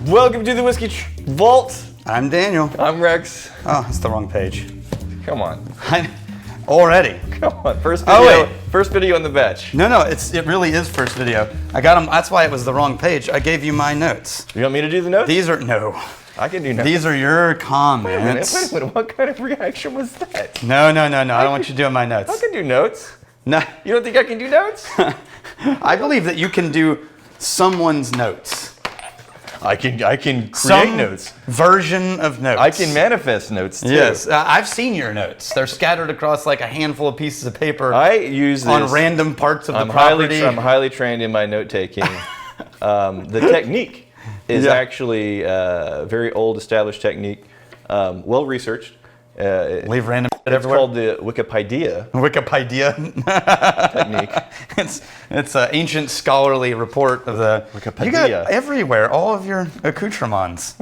Welcome to the Whiskey Vault. I'm Daniel. I'm Rex. Oh, it's the wrong page. Come on. Already. Come on. First video. First video on the batch. No, it really is first video. I got them. That's why it was the wrong page. I gave you my notes. You want me to do the notes? No. I can do notes. These are your comments. Wait a minute. What kind of reaction was that? No. I don't want you doing my notes. I can do notes. No. You don't think I can do notes? I believe that you can do someone's notes. I can create Some notes. Version of notes. I can manifest notes too. Yes, I've seen your notes. They're scattered across like a handful of pieces of paper. I use this on random parts of the property. I'm highly trained in my note taking. The technique is actually a very old, established technique, well researched. Leave random shit It's everywhere. called the Wikipedia technique. It's an ancient scholarly report of the Wikipedia. You got everywhere, all of your accoutrements.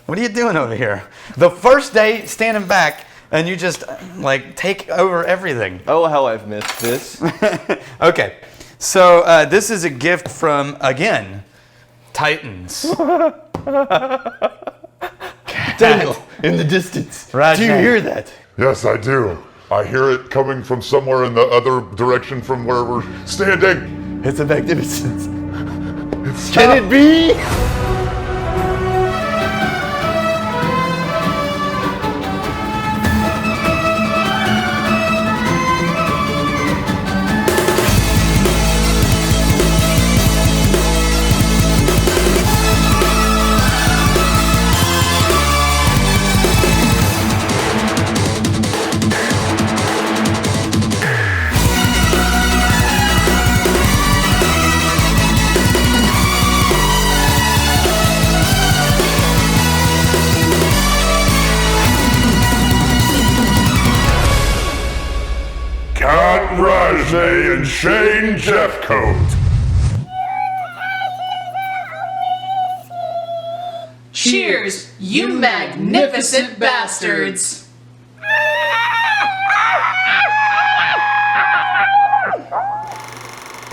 What are you doing over here? The first day standing back and you just like take over everything. Oh, how I've missed this. Okay, so this is a gift from, again, Titans. Daniel, in the distance. Raj, do you hear that? Yes, I do. I hear it coming from somewhere in the other direction from where we're standing. It's a magnificence. Can it be? Count Rajne and Shane Jeffcoat. Cheers, you magnificent bastards!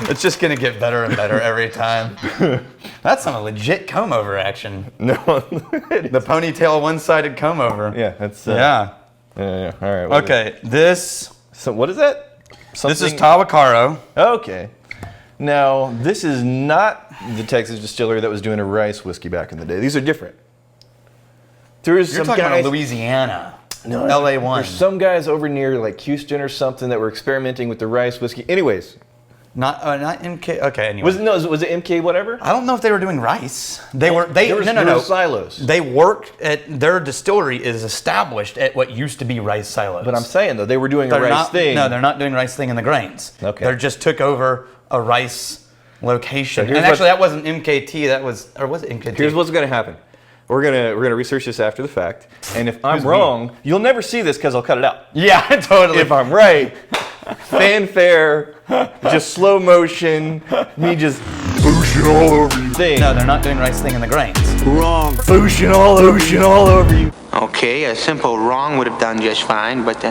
It's just gonna get better and better every time. That's some legit comb over action. No. The ponytail one-sided comb over. Yeah, that's Yeah. Yeah. All right. What Okay, this So what is that? this is Tahwahkaro. Okay. Now, this is not the Texas distillery that was doing a rice whiskey back in the day. These are different. There's You're some talking guys, about Louisiana. No, LA1. There's some guys over near like Houston or something that were experimenting with the rice whiskey. Anyways, Not MK. Okay, anyway. was it MK whatever? I don't know if they were doing rice. There were silos. They worked at their distillery is established at what used to be rice silos. But I'm saying though, they were doing a They're rice not, thing. No, they're not doing rice thing in the grains. Okay. They just took over a rice location. So And actually, that wasn't MKT. That was, or was it MKT? Here's what's going to happen. We're gonna research this after the fact, and if I'm wrong, you'll never see this because I'll cut it out. Yeah, totally. If I'm right, fanfare, just slow motion, me just Booshing all over you. thing. No, they're not doing rice thing in the grains. Wrong. Booshing all over you. Okay, a simple wrong would have done just fine, but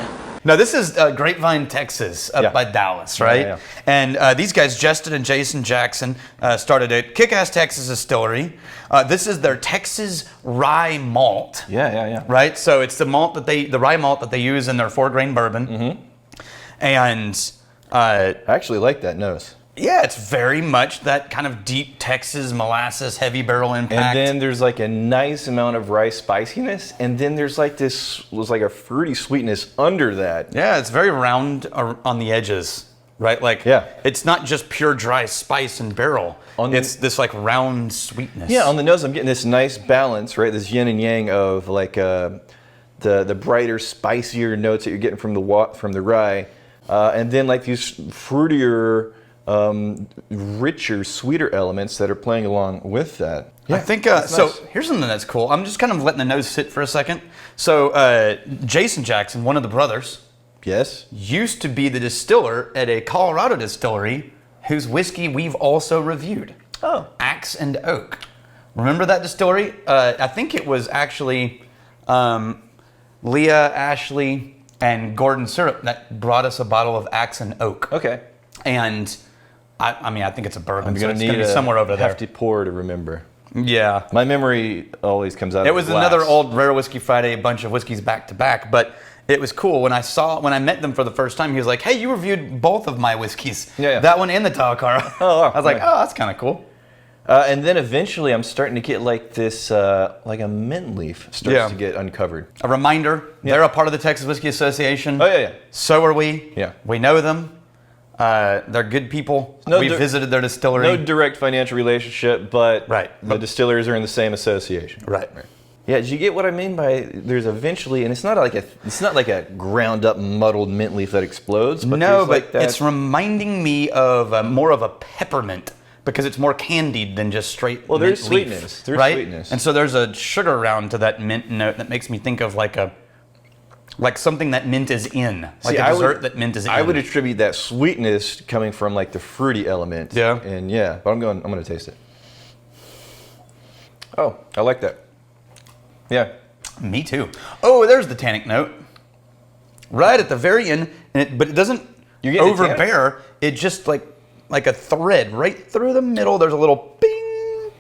No, this is Grapevine, Texas, up by Dallas, right? Yeah. And these guys, Justin and Jason Jackson, started a kick-ass Texas distillery. This is their Texas rye malt. Yeah. Right? So it's the rye malt that they use in their 4-grain bourbon. Mm-hmm. And I actually like that nose. yeah, it's very much that kind of deep Texas molasses, heavy barrel impact. And then there's like a nice amount of rice spiciness, and then there's like a fruity sweetness under that. yeah, it's very round on the edges. Right, like it's not just pure dry spice and barrel. It's this like round sweetness. Yeah, on the nose I'm getting this nice balance, right? This yin and yang of like the brighter, spicier notes that you're getting from the rye, and then like these fruitier, richer, sweeter elements that are playing along with that. Yeah, I think so. Nice. Here's something that's cool. I'm just kind of letting the nose sit for a second. So Jason Jackson, one of the brothers. Yes. Used to be the distiller at a Colorado distillery whose whiskey we've also reviewed. Oh. Axe and Oak. Remember that distillery? I think it was actually Leah, Ashley, and Gordon Syrup that brought us a bottle of Axe and Oak. Okay. And I mean, I think it's a bourbon. I'm going to be need somewhere over a there. hefty pour to remember. Yeah. My memory always comes out. It of was glass. another old Rare Whiskey Friday, a bunch of whiskeys back to back, but it was cool when I met them for the first time. He was like, "Hey, you reviewed both of my whiskeys, Yeah. that one and the Tahwahkaro." Oh, I was like, right. "Oh, that's kind of cool." And then eventually, I'm starting to get like this, like a mint leaf starts to get uncovered. A reminder: they're a part of the Texas Whiskey Association. Oh yeah. So are we. Yeah. We know them. They're good people. We visited their distillery. No direct financial relationship, but Right. the distillers are in the same association. Right. Yeah, did you get what I mean by there's eventually, and it's not like a ground up muddled mint leaf that explodes. But No, there's but like that. it's reminding me of more of a peppermint because it's more candied than just straight. Well, there's mint leaf, sweetness. There's right? sweetness. And so there's a sugar round to that mint note that makes me think of like something that mint is in, like See, a dessert that mint is in. I would attribute that sweetness coming from like the fruity element. Yeah. And yeah, but I'm gonna taste it. Oh, I like that. Yeah. Me too. Oh, there's the tannic note. Right at the very end, but it doesn't You get the tannic? overbear. It just like a thread right through the middle. There's a little bing.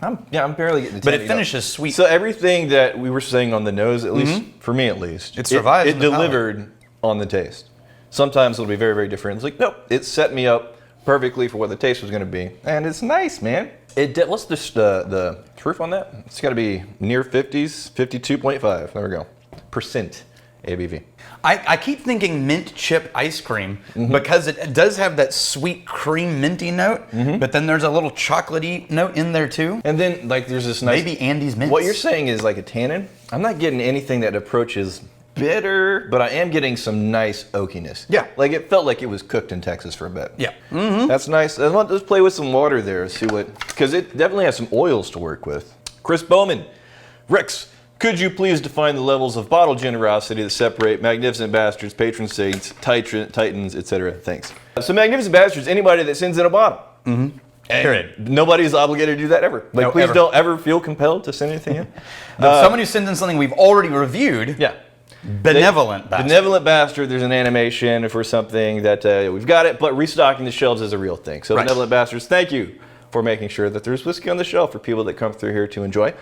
I'm barely getting the But it tannic finishes note. sweet. So everything that we were saying on the nose, at least for me at least, It survives It in the palate. delivered on the taste. Sometimes it'll be very, very different. It's like, nope, it set me up perfectly for what the taste was going to be. And it's nice, man. What's the proof on that? It's got to be near 50s, 52.5. There we go. Percent ABV. I keep thinking mint chip ice cream because it does have that sweet cream minty note, but then there's a little chocolatey note in there too. And then like there's this nice... Maybe Andy's Mints. What you're saying is like a tannin. I'm not getting anything that approaches bitter, but I am getting some nice oakiness. Yeah. Like it felt like it was cooked in Texas for a bit. Yeah. That's nice. Let's play with some water there, see what... Because it definitely has some oils to work with. Chris Bowman. Rex, could you please define the levels of bottle generosity that separate Magnificent Bastards, Patron Saints, Titans, etc.? Thanks. So Magnificent Bastards, anybody that sends in a bottle. Period. Nobody's obligated to do that ever. Like, No, please ever. don't ever feel compelled to send anything in. Someone who sends in something we've already reviewed. Yeah. Benevolent bastard. Benevolent Bastard, there's an animation for something that we've got it, but restocking the shelves is a real thing. So Right. Benevolent Bastards, thank you for making sure that there's whiskey on the shelf for people that come through here to enjoy.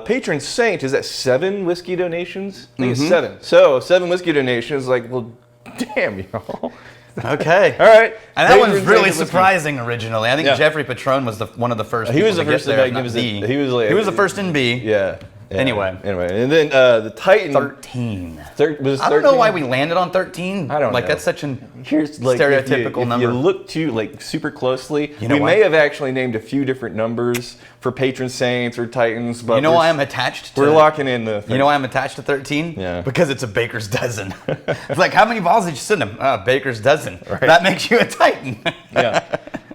Patron Saint, is that 7 whiskey donations? I think it's 7. So 7 whiskey donations, like, well, damn, y'all. Okay. All right. And that one's Patron really Saint is surprising originally. I think Yeah. Jeffrey Patron was one of the first. He was people the to first get in there, if not Magnificent- the- he was like- he was the first in B. Yeah. Anyway. And then the Titan. 13. Was I don't know 13? why we landed on 13. I don't like know. that's such an Here's like stereotypical if number. you look too like super closely, You know we what? may have actually named a few different numbers for Patron Saints or Titans, but You know we're why s- I'm attached to We're locking in the. You know why I'm attached to 13? Yeah. Because it's a baker's dozen. It's like, how many bottles did you send him? Baker's dozen. Right. That makes you a Titan. Yeah.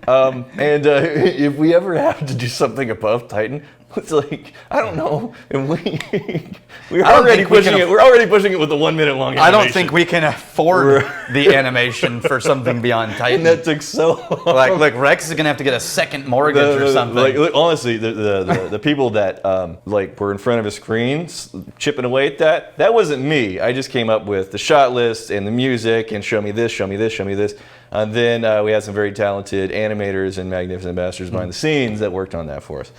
And if we ever have to do something above Titan, it's like I don't know, and we're don't already think we pushing can it. We're already pushing it with the 1 minute long. I don't animation. think we can afford the animation for something beyond Titan. And that took so long. like Rex is gonna have to get a second mortgage or something. Like, look, honestly, the people that like were in front of a screen chipping away at that wasn't me. I just came up with the shot list and the music and show me this, show me this, show me this. And then we had some very talented animators and Magnificent Bastards behind the scenes that worked on that for us.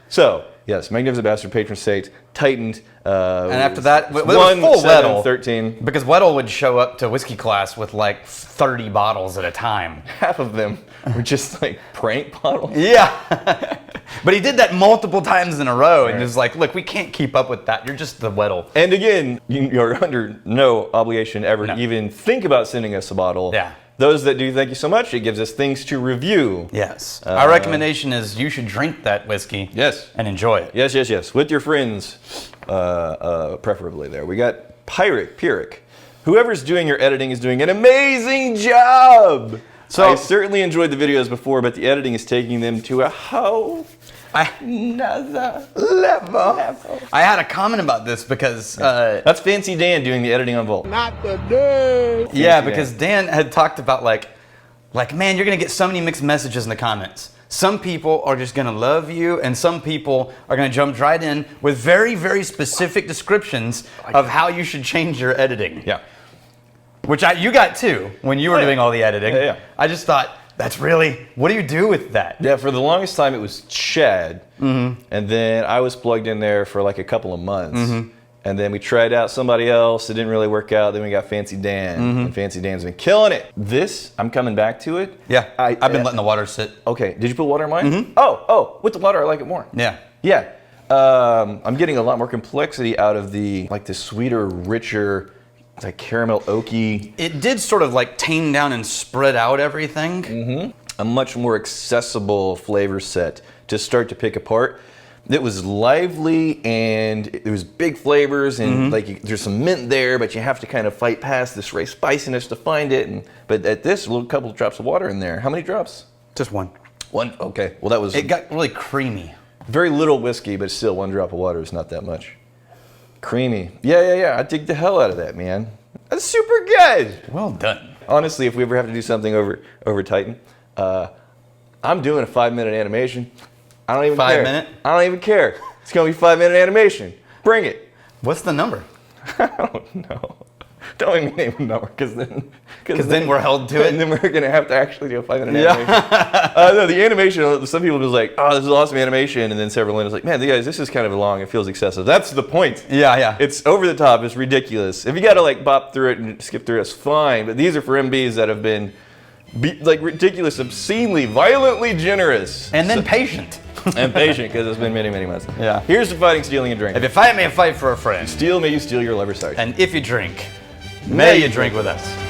So yes, Magnificent Bastard, Patron Saint, Titan. And after that, it was 1, full 7, Weddle. 13. Because Weddle would show up to whiskey class with like 30 bottles at a time. Half of them were just like prank bottles. Yeah. But he did that multiple times in a row and was like, look, we can't keep up with that. You're just the Weddle. And again, you're under no obligation ever to even think about sending us a bottle. Yeah. Those that do, thank you so much. It gives us things to review. Yes. Our recommendation is you should drink that whiskey. Yes. And enjoy it. Yes, yes, yes. With your friends, preferably there. We got Pyrrhic. Whoever's doing your editing is doing an amazing job. So- I certainly enjoyed the videos before, but the editing is taking them to a whole another level. I had a comment about this because That's Fancy Dan doing the editing on Volt. yeah, because Dan had talked about like man, you're gonna get so many mixed messages in the comments. Some people are just gonna love you, and some people are gonna jump right in with very, very specific descriptions of how you should change your editing. Yeah. Which you got too when you were Oh, yeah. doing all the editing. Yeah, yeah. I just thought That's really. What do you do with that? Yeah, for the longest time it was Chad, and then I was plugged in there for like a couple of months, and then we tried out somebody else. It didn't really work out. Then we got Fancy Dan, and Fancy Dan's been killing it. This, I'm coming back to it. Yeah, I've been letting the water sit. Okay, did you put water in mine? Oh, with the water I like it more. Yeah. Yeah. I'm getting a lot more complexity out of the sweeter, richer, like caramel oaky. It did sort of like tame down and spread out everything. A much more accessible flavor set to start to pick apart. It was lively and there was big flavors and there's some mint there, but you have to kind of fight past this spiciness to find it. But at this, a little couple of drops of water in there. How many drops? Just one. One. Okay. Well, that was. It got really creamy. Very little whiskey, but still 1 drop of water is not that much. Creamy. Yeah. I dig the hell out of that, man. That's super good. Well done. Honestly, if we ever have to do something over Titan, I'm doing a 5-minute animation. I don't even care. 5 minute? I don't even care. It's gonna be 5-minute animation. Bring it. What's the number? I don't know. Don't even name a number, because then we're held to it. And then we're gonna have to actually do a 5-minute animation. No, the animation. Some people are just like, "Oh, this is awesome animation," and then several others like, "Man, guys, this is kind of long. It feels excessive." That's the point. Yeah. It's over the top. It's ridiculous. If you got to like bop through it and skip through it, it's fine. But these are for MBs that have been like ridiculous, obscenely, violently generous, And then patient. and patient, because it's been many, many months. Yeah. Here's to fighting, stealing, and drinking. If you fight, may you fight for a friend. Steal, may you steal your lover's heart. And if you drink, may you drink with us.